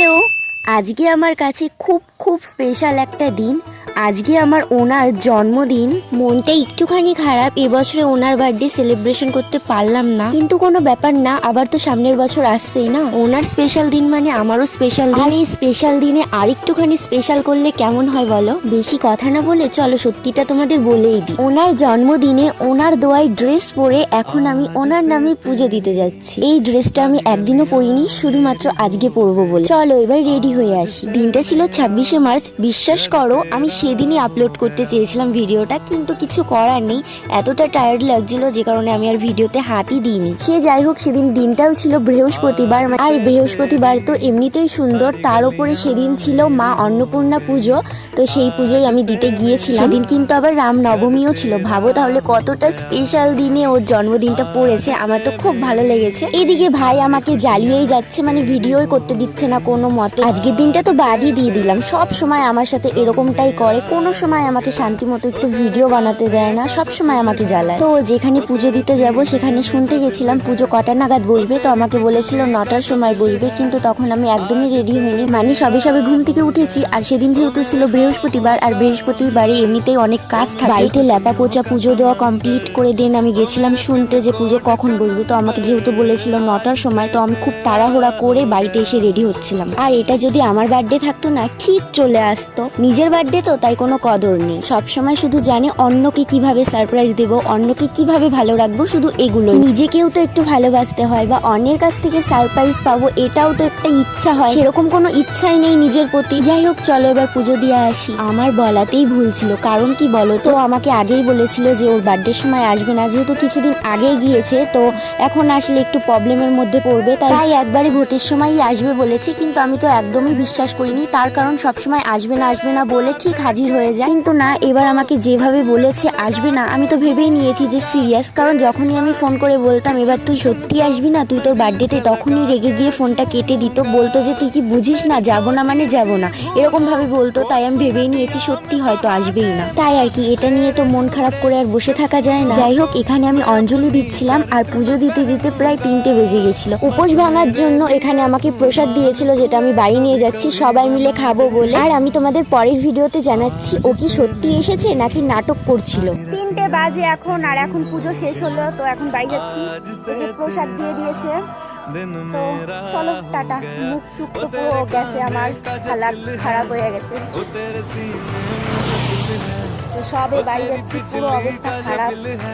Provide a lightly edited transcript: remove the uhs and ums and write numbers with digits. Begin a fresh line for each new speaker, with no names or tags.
Hello, আজকে আমার কাছে খুব খুব স্পেশাল একটা দিন। আজকে আমার ওনার জন্মদিন। মনটা একটুখানি খারাপ, এবছরে ওনার বার্থডে সেলিব্রেশন করতে পারলাম না, কিন্তু কোনো ব্যাপার না, আবার তো সামনের বছর আসছেই না। ওনার স্পেশাল দিন মানে আমারও স্পেশাল দিন। আর এই স্পেশাল দিনে আরেকটুখানি স্পেশাল করলে কেমন হয় বলো? বেশি কথা না বলে চলো সত্যিটা তোমাদের বলেই দিই। ওনার জন্মদিনে ওনার দোয়ায় ড্রেস পরে এখন আমি ওনার নামে পুজো দিতে যাচ্ছি। এই ড্রেসটা আমি একদিনও পরিনি, শুধুমাত্র আজকে পরবো বলে। চলো এবার রেডি হয়ে আসি। দিনটা ছিল 26শে মার্চ। বিশ্বাস করো আমি সেদিনই আপলোড করতে চেয়েছিলাম ভিডিওটা, কিন্তু কিছু করার নেই, এতটা টায়ার্ড লাগছিল যে কারণে আমি আর ভিডিওতে হাতই দিইনি। সে যাই হোক, সেদিন দিনটাও ছিল বৃহস্পতিবার, আর বৃহস্পতিবার তো এমনিতেই সুন্দর, তার উপরে সেদিন ছিল মা অন্নপূর্ণা পুজো, তো সেই পুজোই আমি দিতে গিয়েছিলাম। সেদিন কিন্তু আবার রামনবমীও ছিল। ভাবো তাহলে কতটা স্পেশাল দিনে ওর জন্মদিনটা পড়েছে, আমার তো খুব ভালো লেগেছে। এদিকে ভাই আমাকে জ্বালিয়েই যাচ্ছে, মানে ভিডিওই করতে দিচ্ছে না কোনো মতে। আজকের দিনটা তো বাদই দিয়ে দিলাম, সব সময় আমার সাথে এরকমটাই করে, কোনো সময় আমাকে শান্তি মতো একটু ভিডিও বানাতে দেয় না, সব সময় আমাকে জ্বালায়। তো যেখানে পুজো দিতে যাব সেখানে শুনতে গেছিলাম পুজো কটা নাগাদ বসবে, তো আমাকে বলেছিল 9টার সময় বসবে, কিন্তু তখন আমি একদমই রেডি হইনি, মানে সবে সবে ঘুম থেকে উঠেছি। আর সেদিন যেহেতু ছিল বৃহস্পতিবার, আর বৃহস্পতিবারে এমনিতেই অনেক কাজ থাকে, বাড়িতে ল্যাপা পোচা পুজো দেওয়া কমপ্লিট করে দেন আমি গেছিলাম শুনতে যে পুজো কখন বসবে। তো আমাকে যেহেতু বলেছিল 9টার সময়, তো আমি খুব তাড়াহুড়া করে বাড়িতে এসে রেডি হচ্ছিলাম। আর এটা যদি আমার বার্থডে থাকতো না, ঠিক চলে আসতো। নিজের বার্থডে তো, তাই কোনো কদর নেই। সবসময় শুধু জানি অন্যকে কিভাবে সারপ্রাইজ দেব, অন্যকে কিভাবে ভালো রাখবো, শুধু এগুলো। নিজেকেও তো একটু ভালোবাসতে হয়, বা অন্যের কাছ থেকে সারপ্রাইজ পাবো, এটাও তো একটা ইচ্ছা হয়। সেরকম কোনো ইচ্ছাই নেই নিজের প্রতি। যাই হোক, চলো এবার পুজো দিয়ে আসি। আমার বলাতেই ভুল ছিল, কারণ কি বলো তো, আমাকে আগেই বলেছিল যে ওর বার্থডের সময় আসবে না, যেহেতু কিছুদিন আগেই গিয়েছে, তো এখন আসলে একটু প্রবলেমের মধ্যে পড়বে, তাই একবারে ভোটের সময়ই আসবে বলেছে। কিন্তু আমি তো একদমই বিশ্বাস করিনি, তার কারণ সবসময় আসবে না বলে ঠিক হাজির হয়ে যায়, কিন্তু না, এবার আমাকে যেভাবে বলেছে আসবে না, আমি তো ভেবেই নিয়েছি যে সিরিয়াস। কারণ যখনই আমি ফোন করে বলতাম এবার তুই সত্যি আসবি না, তুই তোর বার্থডেতে, তখনই রেগে গিয়ে ফোনটা কেটে দিত, বলতো যে তুই কি বুঝিস না, যাবো না মানে যাবো না, এরকম ভাবে বলতো। তাই আমি ভেবেই নিয়েছি সত্যি হয়তো আসবেই না, তাই আর কি, এটা নিয়ে তো মন খারাপ করে আর বসে থাকা যায় না। যাই হোক, এখানে আমি অঞ্জলি দিচ্ছিলাম, আর পুজো দিতে দিতে প্রায় 3টে বেজে গেছিল। উপোস ভাঙার জন্য এখানে আমাকে প্রসাদ দিয়েছিল, যেটা আমি বাড়ি নিয়ে যাচ্ছি সবাই মিলে খাবো বলে। আর আমি তোমাদের পরের ভিডিওতে জানাচ্ছি ও কি সত্যি এসেছে নাকি নাটক করছিল। 3টে বাজে এখন, আর এখন পুজো শেষ হলো, তো এখন বাড়ি যাচ্ছি। প্রসাদ দিয়ে দিয়েছে, তো চলো টাটা। মুখ চুপ তো পুরো গেছে, আমার হালাত খারাপ হয়ে গেছে, তো সবে বাড়ি যাচ্ছি, পুরো অবস্থা খারাপ।